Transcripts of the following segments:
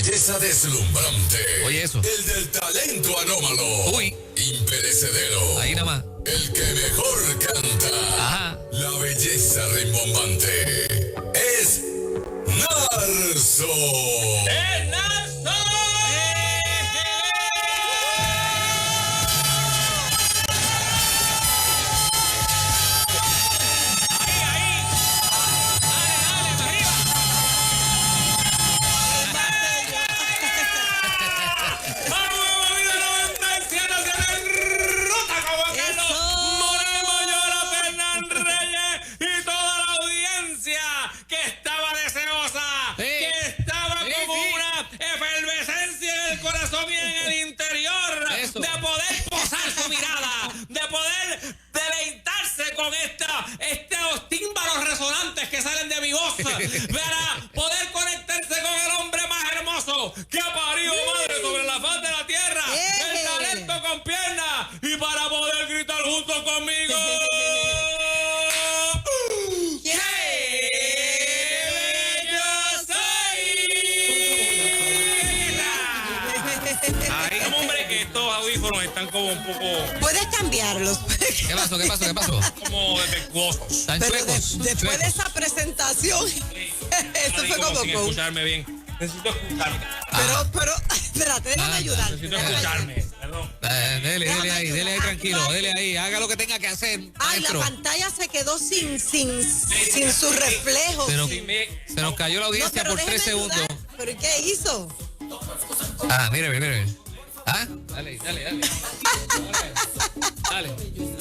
belleza deslumbrante. Oye, eso. El del talento anómalo. Uy. Imperecedero. Ahí nada más. El que mejor canta. Ajá. La belleza rimbombante. Es Narso. ¡El Narso! Eso. De poder posar su mirada, de poder deleitarse con estos tímbalos resonantes que salen de mi voz, para poder conectarse con el hombre más hermoso que ha parido madre sobre la faz de la tierra, el talento con piernas, y para poder gritar junto conmigo. Estos audífonos están como un poco... Puedes cambiarlos. ¿Qué pasó? ¿Qué pasó? ¿Qué pasó? como defectuosos. ¿Están Pero chuecos? después de esa presentación, eso fue como sin coach. escucharme bien. Necesito escucharme. Pero, espérate, déjame ayudar. Necesito escucharme. Perdón. Dele ahí, tranquilo, dele ahí. Haga lo que tenga que hacer, Ay, la maestro. pantalla se quedó sin su reflejo. Pero Sí, se nos cayó la audiencia pero por 3 déjeme segundos. ayudar. ¿Pero qué hizo? Ah, mire. ¿Ah? Dale. Dale.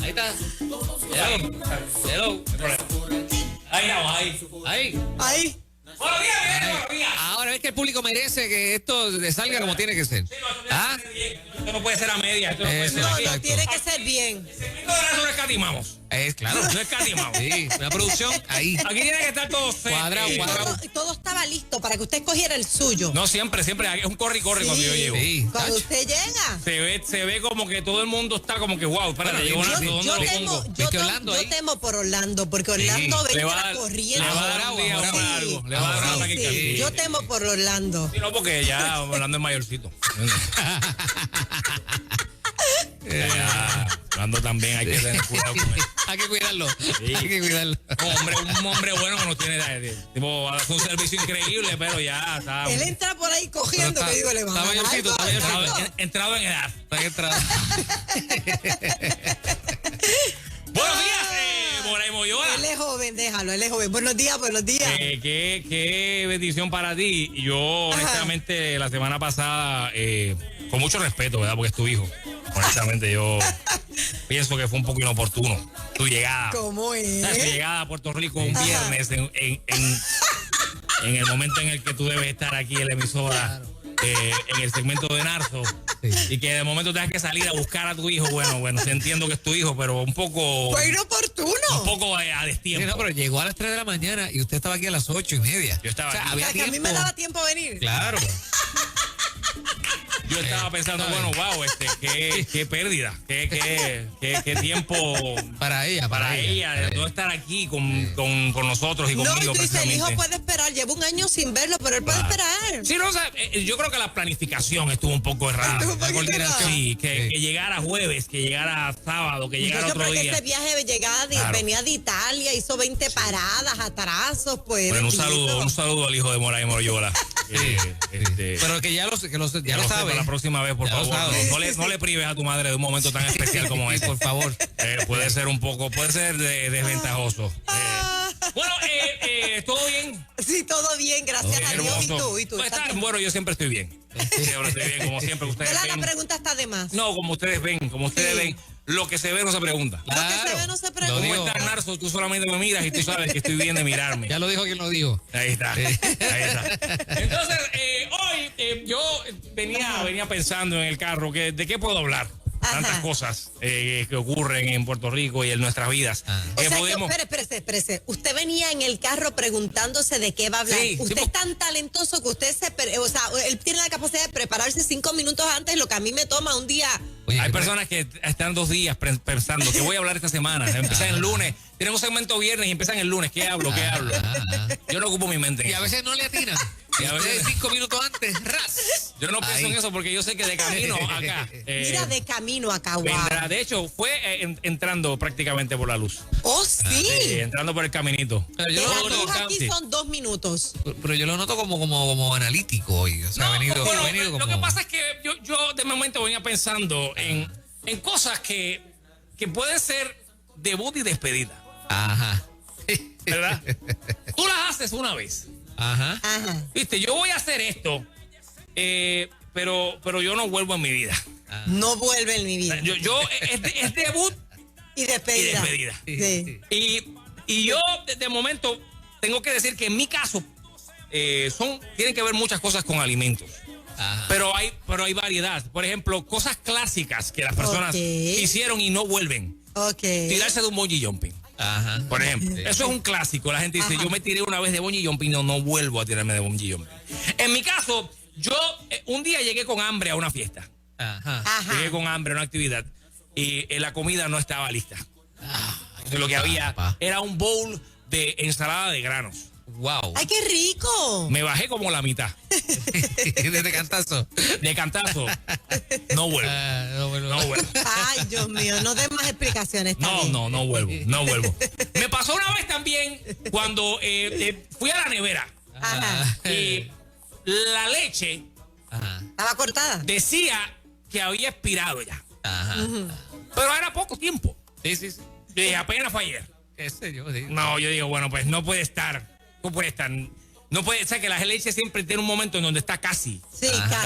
Ahí está. Hello. Ahí vamos, ahí. Ahí. Buenos días. Ahora es que el público merece que esto le salga como tiene que ser. ¿Ah? Esto no puede ser a media. Esto no puede ser No, aquí. no, tiene que ser bien. Esto no escatimamos. Claro. No escatimamos. Sí, una producción ahí. Aquí tiene que estar todo Cuadrado. Todo estaba listo para que usted escogiera el suyo. No, siempre. Es un corre y corre cuando yo llego. Sí. Cuando usted llega. Se ve como que todo el mundo está como que wow. Espérate, llegó Narso, ¿dónde lo pongo? ¿Viste Temo por Orlando, porque Orlando Le va a venía dar- corriendo. le va a dar un día Sí. algo. Le va a dar un ataque cardíaco. Yo temo por Orlando. Sí, no, porque ya Orlando es mayorcito. Ya, Orlando también hay que tener cuidado con él. Hay que cuidarlo. Sí. Hay que cuidarlo. Un hombre bueno que nos tiene, tipo, hace un servicio increíble, pero ya está. Él entra por ahí cogiendo, Pero que digo, le van a está dar mayorcito, algo, está algo. mayorcito. Entrado en edad. Está entrado. Buenos días, Moray Moyola. Él es joven, déjalo, él es joven. Buenos días. Qué bendición para ti. Yo, honestamente, la semana pasada, con mucho respeto, ¿verdad? Porque es tu hijo. Honestamente, yo pienso que fue un poco inoportuno tu llegada. ¿Cómo es? Tu llegada a Puerto Rico un viernes en el momento en el que tú debes estar aquí en la emisora, en el segmento de Narso. Sí. Y que de momento tengas que salir a buscar a tu hijo. Bueno, sí entiendo que es tu hijo, pero un poco... Fue inoportuno. Un poco a Sí, destiempo. no, pero llegó a las 3 de la mañana y usted estaba aquí a las 8:30. Yo estaba aquí. O había sea, que a mí tiempo. me daba tiempo a venir. Claro. Yo estaba pensando, bueno, wow, qué pérdida, qué tiempo Para ella. de no estar aquí con nosotros y No, y conmigo tú dices, el hijo precisamente. puede esperar. Llevo un año sin verlo, pero él puede esperar. Sí, no, o sea, yo creo que la planificación estuvo un poco errada. Estuvo un poquito La coordinación, errada. sí, que llegara jueves, que llegara sábado, que llegara Yo otro creo que día. ese viaje Claro. venía de Italia, hizo 20 paradas, atrasos, pues. Bueno, bendito. un saludo al hijo de Moray Moyola. Pero que ya lo sepa sabe. la próxima vez, por Ya lo favor. sabe. No le prives a tu madre de un momento tan especial como este. Por favor. Puede ser desventajoso. Bueno, ¿todo bien? Sí, todo bien, gracias a Dios. Hermoso. ¿Y tú? Pues ¿Estás está- bien? bueno, yo siempre estoy bien. Siempre estoy bien, como siempre ustedes ¿Verdad? La ven. pregunta está de más. No, como ustedes ven, Sí. lo que se ve no se pregunta. Lo que se ve no se pregunta. ¿Cómo digo. estás, Narso? Tú solamente me miras y tú sabes que estoy bien de mirarme. Ya lo dijo quien lo dijo. Ahí está. Entonces, hoy yo venía pensando en el carro, ¿de qué puedo hablar? tantas cosas que ocurren en Puerto Rico y en nuestras vidas. O sea que, espérese. Usted venía en el carro preguntándose de qué va a hablar. Sí, usted es tan talentoso que usted él tiene la capacidad de prepararse 5 minutos antes, lo que a mí me toma un día. Oye, hay personas que están 2 días pensando que voy a hablar esta semana. Empiezan el lunes. Tenemos segmento viernes y empiezan el lunes. ¿Qué hablo? Yo no ocupo mi mente. y a veces no le atinan. Y a veces 5 minutos antes, ras. Yo no pienso en eso porque yo sé que de camino acá. Mira, de camino acá, wow. Vendrá. De hecho, fue entrando prácticamente por la luz. Oh, sí. Entrando por el caminito. Pero De yo, la lo luz noto, aquí son 2 minutos. pero yo lo noto como analítico hoy. O sea, No, ha venido bueno, como... Lo que pasa es que yo de momento venía pensando en cosas que pueden ser debut y despedida. Ajá. ¿Verdad? Tú las haces una vez. Ajá. Ajá. Viste, yo voy a hacer esto, pero yo no vuelvo en mi vida. No vuelve en mi vida. Es debut Y despedida. y despedida. Sí. Y yo, de momento, tengo que decir que en mi caso, tienen que ver muchas cosas con alimentos. Ajá. Pero hay variedad. Por ejemplo, cosas clásicas que las personas hicieron y no vuelven. Ok. Tirarse de un bungee jumping, Ajá. por ejemplo. Eso es un clásico. La gente dice, yo me tiré una vez de bungee jumping, no vuelvo a tirarme de bungee jumping. En mi caso, yo un día llegué con hambre a una fiesta. Ajá. Ajá. Llegué con hambre a una actividad y la comida no estaba lista. Entonces, lo que había era un bowl de ensalada de granos. Wow. ¡Ay, qué rico! Me bajé como la mitad. Desde cantazo. De cantazo. No vuelvo. No, bueno. No vuelvo. Ay, Dios mío, no den más explicaciones. está bien. No vuelvo. Me pasó una vez también cuando fui a la nevera Ajá. y la leche Ajá. ¿Estaba cortada? decía que había expirado ya. Ajá. Pero era poco tiempo. Sí. Yo dije, apenas fue ayer. ¿Qué sé yo? Sí. No, yo digo, bueno, pues no puede estar. No puede estar. No puede, o sea, que la leche siempre tiene un momento en donde está casi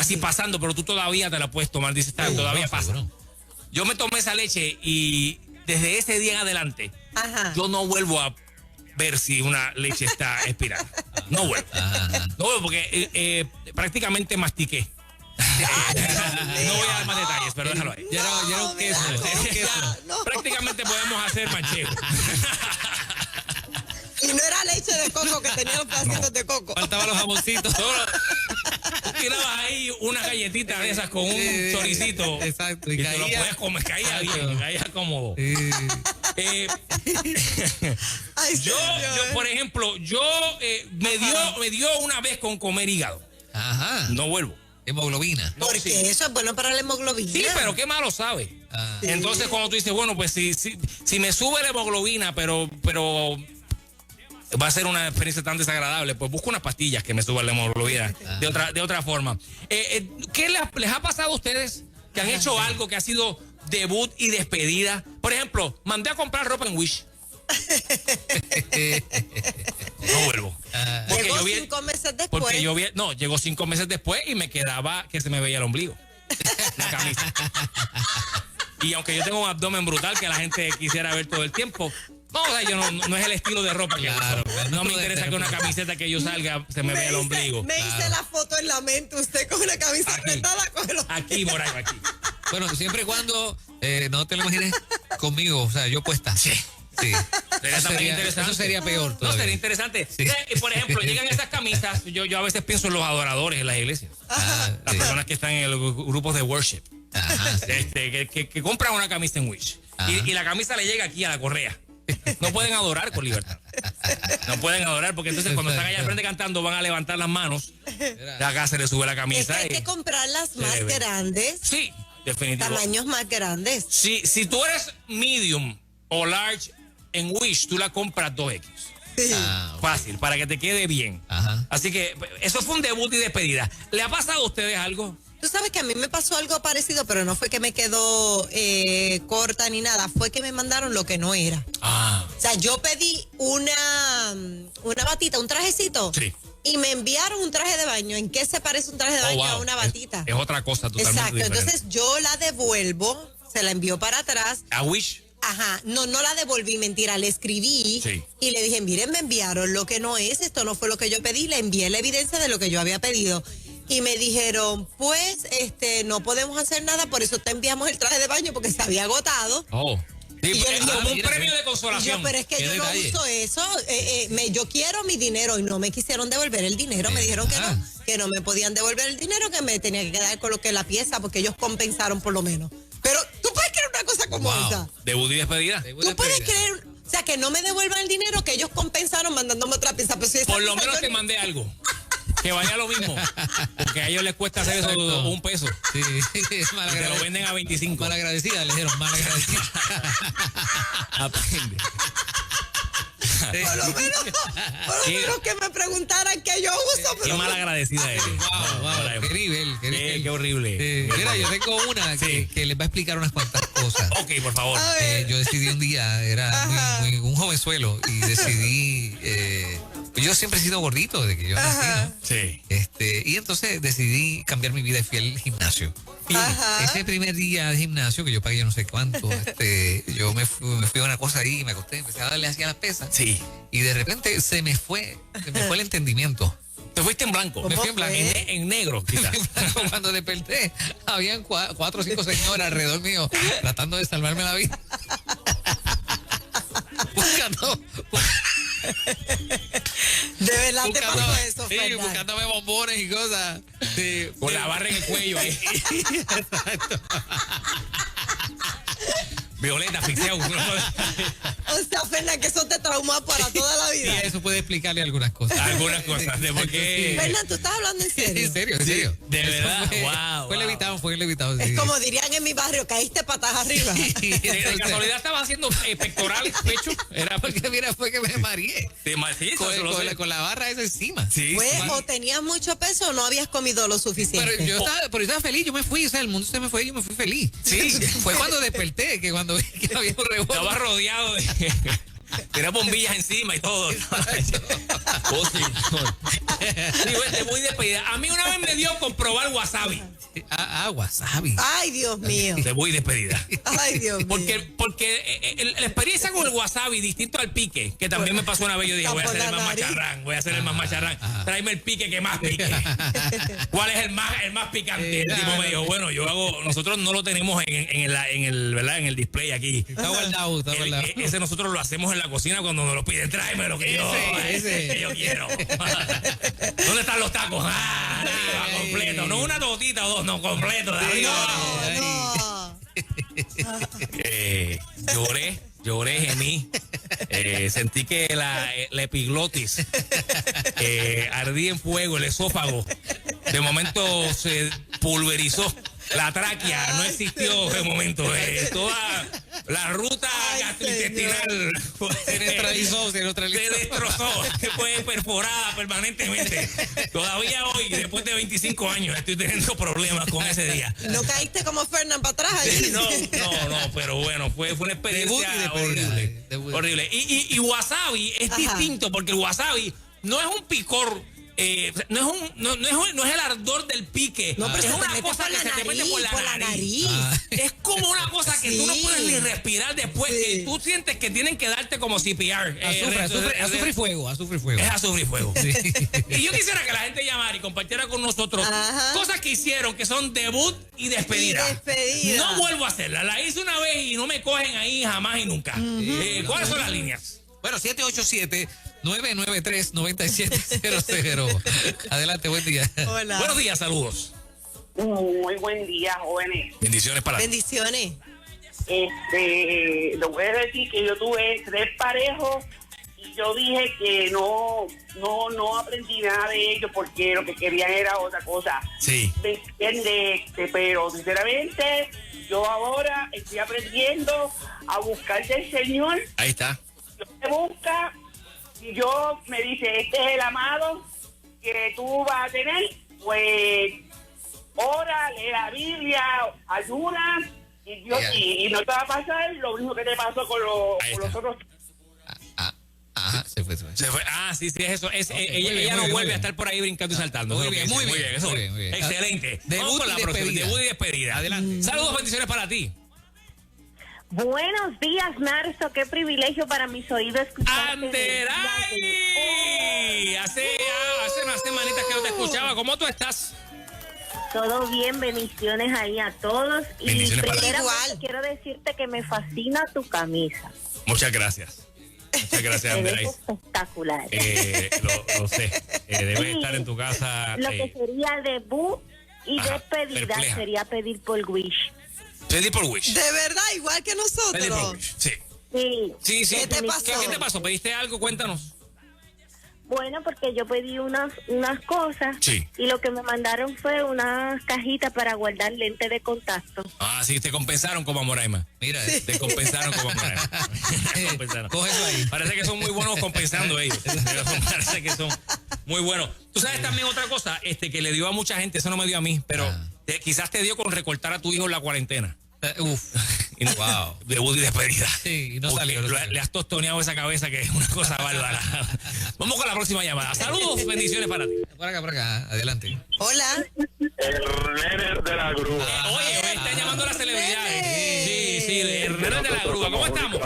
Sí, pasando, pero tú todavía te la puedes tomar. Dices, todavía pasa. Seguro. Yo me tomé esa leche y desde ese día en adelante, Ajá. yo no vuelvo a ver si una leche está expirada. No vuelvo. Ajá. No vuelvo porque prácticamente mastiqué. No voy a dar más detalles, pero déjalo ahí. Ya era un queso. Era un queso. No. Prácticamente podemos hacer manchego. Y no era leche de coco, que tenía los pedacitos de coco. Faltaban los jamoncitos. Tú tirabas ahí una galletita de esas con un choricito. Exacto. Y te lo podías comer, caía bien, caía cómodo. Ay, Yo, por ejemplo, me dio una vez con comer hígado. Ajá. No vuelvo. Hemoglobina. No, porque sí. eso es bueno para la hemoglobina. Sí, pero qué malo sabe. Ah. Entonces cuando tú dices, bueno, pues si me sube la hemoglobina, pero va a ser una experiencia tan desagradable, pues busco unas pastillas que me suban la hemoglobina de otra forma. ¿Qué les ha pasado a ustedes que han hecho algo que ha sido debut y despedida? Por ejemplo, mandé a comprar ropa en Wish. No vuelvo. Porque Llegó yo vi- 5 meses después. Porque llegó 5 meses después y me quedaba que se me veía el ombligo. La camisa. Y aunque yo tengo un abdomen brutal que la gente quisiera ver todo el tiempo, no, o sea, yo no es el estilo de ropa que Claro, uso. No me interesa que una camiseta que yo salga se me vea el ombligo. Me hice la foto en la mente, usted con una camisa Aquí. apretada con el Aquí, Moraima, aquí. Bueno, siempre y cuando no te lo imagines conmigo, o sea, yo puesta. Sí. Sería también interesante. Eso sería peor No, todavía. sería interesante. Sí. Y por ejemplo, llegan estas camisas, yo a veces pienso en los adoradores en las iglesias. Las Sí. personas que están en los grupos de worship. Ajá, sí. Que compran una camisa en Wish. Y la camisa le llega aquí a la correa. No pueden adorar con libertad. No pueden adorar porque entonces cuando están allá al frente cantando van a levantar las manos. Acá se le sube la Es que camisa. hay que comprarlas más le ve. grandes, Sí, definitivo. tamaños más grandes. Si tú eres medium o large en Wish, tú la compras 2X. Sí. Ah, Fácil, para que te quede bien. Ajá. Así que eso fue un debut y despedida. ¿Le ha pasado a ustedes algo? Tú sabes que a mí me pasó algo parecido, pero no fue que me quedó corta ni nada, fue que me mandaron lo que no era. O sea, yo pedí una batita, un trajecito. Sí. Y me enviaron un traje de baño. ¿En qué se parece un traje de baño a una batita? Es otra cosa totalmente Exacto, diferente. entonces yo la devuelvo, se la envió para atrás. ¿A Wish? Ajá, no la devolví, mentira, le escribí Sí. y le dije, miren, me enviaron lo que no es, esto no fue lo que yo pedí, le envié la evidencia de lo que yo había pedido. y me dijeron, pues, no podemos hacer nada, por eso te enviamos el traje de baño porque se había agotado. Oh. Sí, Y yo le dije, como un mira, premio de Y yo, consolación. pero es que Qué yo detalle. no uso eso, yo quiero mi dinero y no me quisieron devolver el dinero, me dijeron que no me podían devolver el dinero, que me tenía que quedar con lo que es la pieza porque ellos compensaron por lo menos. Pero tú puedes creer una cosa como Wow. esa. Debut y despedida. Tú puedes creer, o sea, que no me devuelvan el dinero que ellos compensaron mandándome otra pieza. Pero si esa Por lo pieza menos yo te ni- mandé algo. Que vaya lo mismo. Porque a ellos les cuesta hacer eso Exacto. $1. Sí, Y te lo venden a 25. malagradecida, le dijeron, malagradecida. Aprende. Por lo menos que me preguntaran qué yo uso. Qué Pero mal agradecida eres. Wow, qué nivel, qué nivel. Qué horrible. Mira, yo tengo una que les va a explicar unas cuantas cosas. Ok, por favor. A ver. Yo decidí un día, era un jovenzuelo, y decidí, yo siempre he sido gordito desde que yo nací, ¿no? Sí. Y entonces decidí cambiar mi vida y fui al gimnasio. Ajá. Ese primer día de gimnasio, que yo pagué yo no sé cuánto, yo me fui a una cosa ahí y me acosté, empecé a darle hacia las pesas. Sí. Y de repente se me fue el entendimiento. Te fuiste en blanco. Me fui en blanco. En negro, quizás. Cuando desperté, habían 4 o 5 señoras alrededor mío tratando de salvarme la vida. Buscando, De verdad te pasó eso, sí, Fernan. buscándome bombones y cosas. Sí, Con la barra en el cuello ahí. Violeta, asfixiado. O sea, Fernan, que eso te traumó para toda la y vida. eso puede explicarle algunas cosas. Algunas cosas. De por qué. Fernan, ¿tú estás hablando en serio? En serio, en serio. de Eso verdad, Fue, wow, fue wow. levitado, sí. Es como dirían en mi barrio, caíste patas arriba. De casualidad estaba haciendo pectoral, pecho. Era Porque mira, fue que me mareé. sí, eso Con, lo con sé. la, con la barra esa encima. Sí, Pues, sí. o tenías mucho peso o no habías comido lo suficiente. Pero yo estaba feliz, yo me fui, o sea, el mundo se me fue y yo me fui feliz. Sí. Fue cuando desperté, que cuando vi que había un rebote. Estaba rodeado de. Tenía bombillas encima y todo. Oh, señor. Sí, bueno, muy despedida. A mí una vez me dio con probar wasabi. Wasabi. Ay, Dios mío. Te voy despedida. Ay, Dios mío. Porque la experiencia con el wasabi, distinto al pique, que también me pasó una vez, yo dije, voy a hacer el más macharrán, voy a hacer el más macharrán. Tráeme el pique que más pique. ¿Cuál es el más picante? El tipo me dijo, bueno, nosotros no lo tenemos en el display aquí. Está guardado, está guardado. Ese nosotros lo hacemos en la cocina cuando nos lo piden, tráeme lo que Ese. que yo quiero. ¿Dónde están los tacos? Arriba, completo. No una tortita o dos, no, completo, de arriba abajo. No. Lloré, gemí. Sentí que la epiglotis ardía en fuego, el esófago. De momento se pulverizó. La tráquea no existió de momento. Toda la ruta gastrointestinal Se neutralizó. se destrozó. Fue perforada permanentemente. Todavía hoy, después de 25 años, estoy teniendo problemas con ese día. ¿No caíste como Fernan para atrás allí? No, pero bueno, fue una experiencia Debut y despedida, horrible. debut. Horrible. Y wasabi es Ajá. distinto porque el wasabi no es un picor. No es el ardor del pique. No, pero es se te una mete cosa por que la se te mete por la nariz. Es como una cosa que tú no Sí. puedes ni respirar después. Sí. Que tú sientes que tienen que darte como CPR. Azufre y fuego, azufre y fuego. Es azufre y fuego. Y yo quisiera que la gente llamara y compartiera con nosotros Ajá. cosas que hicieron que son debut y despedida. Y despedida. No vuelvo a hacerla. La hice una vez y no me cogen ahí jamás y nunca. ¿Cuáles son las líneas? Bueno, 787-993-9700. Adelante, buen día. Hola. Buenos días, saludos. Muy buen día, jóvenes. Bendiciones para ti. Bendiciones. Le voy a decir que yo tuve 3 parejos y yo dije que no aprendí nada de ellos porque lo que querían era otra cosa. Sí. ¿Me entiendes? Pero sinceramente yo ahora estoy aprendiendo a buscar del Señor. Ahí está. Yo me busca y yo me dice, este es el amado que tú vas a tener, pues ora, lee la Biblia, ayuna y Dios, Yeah. y no te va a pasar lo mismo que te pasó con Ahí los está. otros. Ajá, se fue. Se fue. Ah, sí, es eso. Es, muy ella bien, ella no muy vuelve bien. a estar por ahí brincando y saltando. Muy Eso es bien, lo que muy dice. bien, Eso muy es. bien, muy bien. Excelente. Debut Vamos con la y próxima. despedida. Debut y despedida. Adelante. Saludos, bendiciones para ti. Buenos días, Narso. Qué privilegio para mis oídos escucharte. Anderay. Hace unas semanitas que no te escuchaba. ¿Cómo tú estás? Todo bien, bendiciones ahí a todos. Bendiciones y para ti. primeramente quiero decirte que me fascina tu camisa. Muchas gracias. Muchas gracias, Te ves Andrés. espectacular. Lo sé. Debes Sí, estar en tu casa. Lo que sería debut y Ajá, despedida perpleja. sería pedir por Wish. Pedí por Wish. De verdad, igual que Pedí por nosotros. Wish. Sí. Sí. Sí, sí. ¿Qué te pasó? ¿Qué te pasó? ¿Pediste algo? Cuéntanos. Bueno, porque yo pedí unas cosas Sí. y lo que me mandaron fue unas cajitas para guardar lentes de contacto. Ah, sí, te compensaron como a Moraima. Mira, Te compensaron como a Moraima. Te compensaron. coge eso ahí. Parece que son muy buenos compensando ellos. Parece que son muy buenos. Tú sabes también otra cosa, que le dio a mucha gente, eso no me dio a mí, pero quizás te dio con recortar a tu hijo en la cuarentena. Uf. Y no- Wow. Debut y despedida. Sí, y no Porque salió, no salió. le has tostoneado esa cabeza que es una cosa bárbara. Vamos con la próxima llamada. Saludos, bendiciones para ti. Por acá, adelante. Hola. El nene de la grúa. Oye, hoy están llamando a las celebridades. Nene. Sí, el nene de la grúa. ¿Cómo estamos?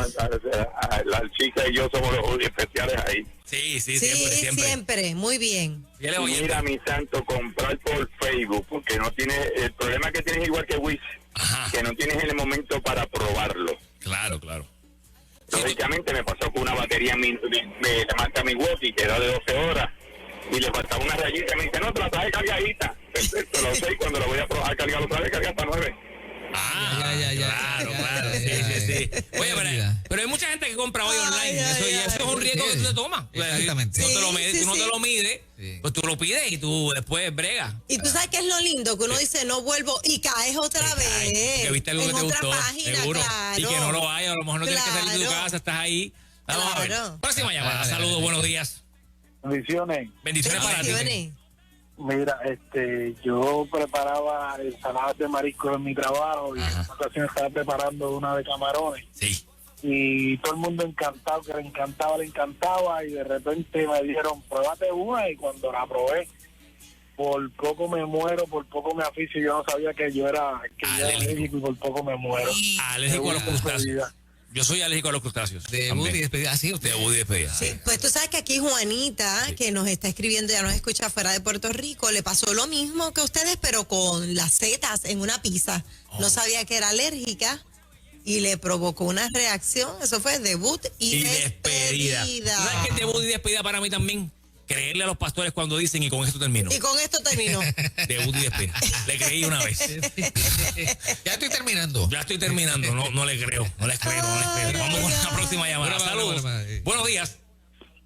La chica y yo somos los Udi especiales ahí. Sí, Sí, siempre. siempre. Muy bien. Fieles oyentes. Mira, mi santo, comprar por Facebook, porque no tiene, el problema que tienes igual que Wish, Ajá. que no tienes el momento para probarlo. Claro, claro. Lógicamente me pasó con una batería de la marca Milwaukee, que era de 12 horas, y le faltaba una rayita, me dice, no, te la traje cargadita. Perfecto, lo sé, y cuando lo voy a probar, cargar otra vez, carga hasta 9. Ah, Ya. claro. Sí. Oye, pero hay mucha gente que compra hoy Ay, online. ay, Eso ay. es un riesgo que tú te tomas. Exactamente. No te lo Sí, mides, sí, tú no sí. te lo mides, Sí. pues tú lo pides y tú después bregas. Y tú sabes que es lo lindo, que uno dice no vuelvo y caes otra vez. Que viste algo en que te otra gustó, página, seguro. claro. Y que no lo hay, a lo mejor no tienes que salir de tu Claro. casa, estás ahí. Vamos a ver. Claro. Próxima llamada. Dale, Saludos, dale. buenos días. Bendiciones. Bendiciones para ti. Bendiciones. Mira, yo preparaba ensaladas de marisco en mi trabajo y en Ajá. una ocasión estaba preparando una de camarones Sí. y todo el mundo encantado, que le encantaba y de repente me dijeron, pruébate una y cuando la probé, por poco me muero, por poco me asfixio, yo no sabía que yo era alérgico y por poco me muero. Alérgico a los Qué crustáceos. despedida. Yo soy alérgico a los crustáceos. Debut y despedida. Así usted. Debut y despedida. Sí, pues tú sabes que aquí Juanita, que nos está escribiendo, ya nos escucha fuera de Puerto Rico, le pasó lo mismo que a ustedes, pero con las setas en una pizza. No sabía que era alérgica y le provocó una reacción. Eso fue debut y despedida. ¿Sabes qué es debut y despedida para mí también? Creerle a los pastores cuando dicen y con esto termino. Y con esto terminó. Debut y despedida. Le creí una vez. Ya estoy terminando. Ya estoy terminando, no le creo. No les creo. Vamos con la próxima llamada. Bueno, Saludos. bueno. Buenos días.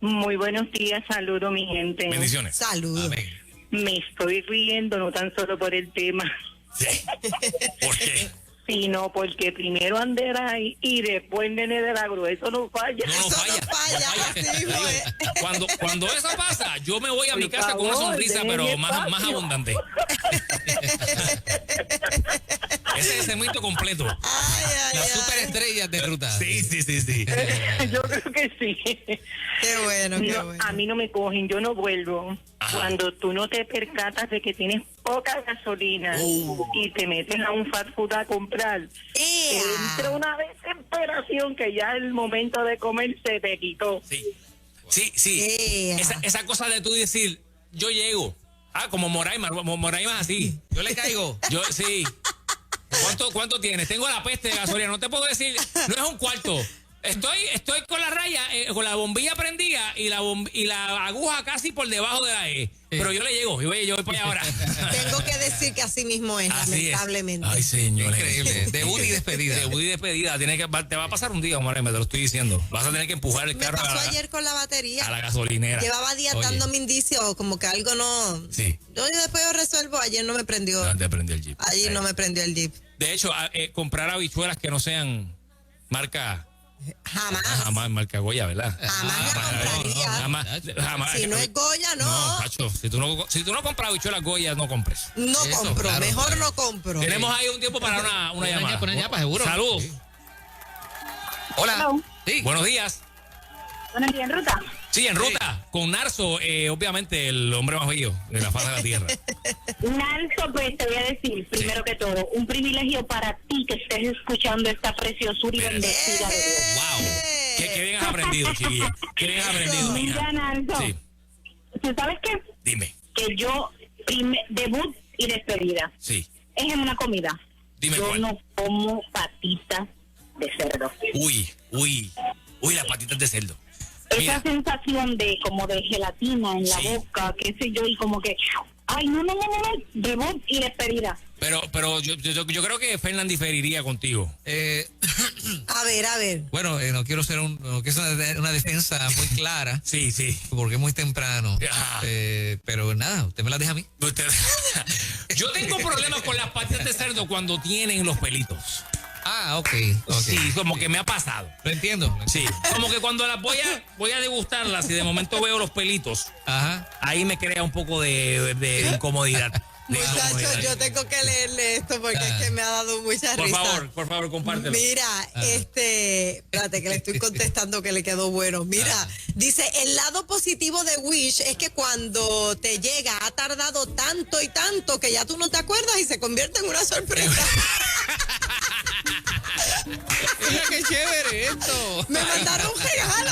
Muy buenos días, saludo mi gente. Bendiciones. Saludos. Amén. Me estoy riendo no tan solo por el tema, Sí. ¿Por qué? sino porque primero Anderay y después Nene de la Grúa, eso no falla. No Eso no falla, así Te mismo digo, es. cuando eso pasa, yo me voy a mi Por casa con una favor, sonrisa, déjenme pero más espacio. abundante. Ese es el segmento completo. Ay, ay, Las ay. superestrellas de ruta. Sí. Yo creo que sí. Qué bueno, qué No, bueno. a mí no me cogen, yo no vuelvo. Ajá. Cuando tú no te percatas de que tienes poca gasolina y te metes a un fast food a comprar, ¡Ea! entra una desesperación que ya el momento de comer se te quitó. Sí. Ea. Esa cosa de tú decir, yo llego. Como Moraima es así. Yo le caigo. Yo, sí. ¿Cuánto tienes? Tengo la peste de gasolina. No te puedo decir, no es un cuarto. Estoy con la raya, con la bombilla prendida y la aguja casi por debajo de la E. Pero yo le llego, yo voy para allá ahora. Tengo que decir que así mismo es, Así es. lamentablemente. Ay, señor. Increíble. Debut y despedida. Debut y despedida. Te va a pasar un día, Moraima, te lo estoy diciendo. Vas a tener que empujar el Me carro pasó a ayer con la batería. la gasolinera. Llevaba días Oye. dándome indicios, como que algo no. Sí. Yo después yo resuelvo. Ayer no me prendió. No te prendió el Jeep. Ayer no me prendió el Jeep. De hecho, comprar habichuelas que no sean marca Jamás. marca Goya, ¿verdad? Jamás la compraría. Jamás. Si no es Goya, no. No, Pacho, si tú no compras habichuelas Goya, no compres. No Eso, compro. claro, Mejor claro. no compro. Tenemos ahí un tiempo para una Una llamada. ñapa, una ñapa, seguro. Saludos. Sí. Hola. Hello. Sí. Buenos días. Buenos días, en ruta. Sí, en ruta. Con Narso, obviamente el hombre más bello de la faz de la tierra. Narso, pues te voy a decir, primero que todo, un privilegio para ti que estés escuchando esta preciosura y bendecida de Dios. Wow. ¿Qué bien has aprendido, chiquilla? ¿Qué bien has aprendido, Mira, mija? Narso, Sí, ¿tú sabes qué? dime. Que yo debut y despedida. Sí. Es en una comida. Dime Yo cuál. no como patitas de cerdo. Uy, las patitas de cerdo. Mira. Esa sensación de como de gelatina en la Sí. boca, qué sé yo, y como que, ay, no, debut y despedida. Pero yo creo que Fernán diferiría contigo. A ver. Bueno, no quiero ser no quiero ser una defensa muy clara. Sí. Porque es muy temprano. Ajá. Pero nada, usted me la deja a mí. Yo tengo problemas con las patitas de cerdo cuando tienen los pelitos. Ah, ok. Sí, como que me ha pasado. Lo entiendo. Sí, como que cuando las voy a degustarlas y de momento veo los pelitos, Ajá. ahí me crea un poco de incomodidad. Muchachos, yo tengo que leerle esto porque es que me ha dado mucha risa. Por favor, compártelo. Mira, espérate que le estoy contestando que le quedó bueno. Mira, dice, el lado positivo de Wish es que cuando te llega ha tardado tanto y tanto que ya tú no te acuerdas y se convierte en una sorpresa. Mira qué chévere esto. Me mandaron un regalo.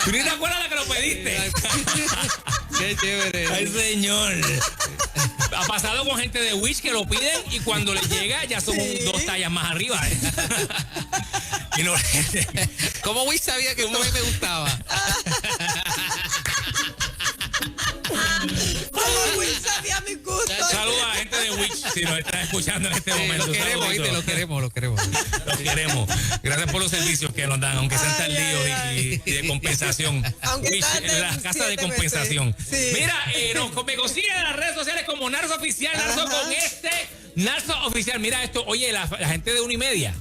¿Tú ni te acuerdas de que lo pediste? Qué chévere. Ay, señor. Ha pasado con gente de Wish que lo piden y cuando les llega ya son 2 tallas más arriba. Y no, ¿Cómo Wish sabía que esto a mí me gustaba? Como Wish sabía mi gusto. saludos a la gente de Wish si nos están escuchando en este momento. Lo queremos, ¿viste? Lo queremos. Los queremos. Gracias por los servicios que nos dan, aunque sean tardíos y de compensación. Aunque Wish, tarden la casa de 7 compensación. veces. Sí. Mira, me consiguen en las redes sociales como Narso Oficial, Narso con Narso Oficial. Mira esto, oye, la gente de 1:30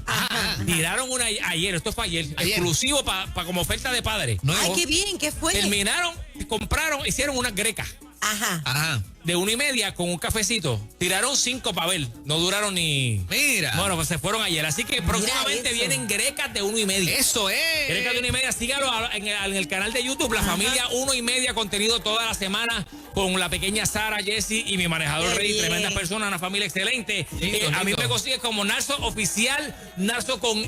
tiraron una ayer, esto fue ayer. Exclusivo para como oferta de padre. Ay, qué bien, ¿qué fue? Terminaron, compraron, hicieron unas grecas. Ajá. De 1:30 con un cafecito. Tiraron 5 para ver. No duraron ni. Mira. Bueno, pues se fueron ayer. Así que próximamente eso. vienen grecas de 1:30. Eso es. Grecas de 1:30. Sígalo en el canal de YouTube. La familia 1:30. Contenido toda la semana con la pequeña Sara, Jessie y mi manejador Qué Rey. bien. Tremendas personas, una familia excelente. Lindo, A mí lindo. me consigue como Narso Oficial. Narso con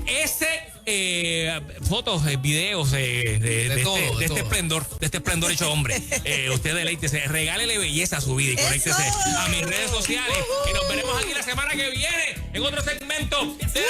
fotos, videos de todo, de este todo. esplendor. De este esplendor hecho hombre. Usted deleítese. Regálele belleza a su vida y ¡Eso! conéctese a mis redes sociales. Y nos veremos aquí la semana que viene en otro segmento de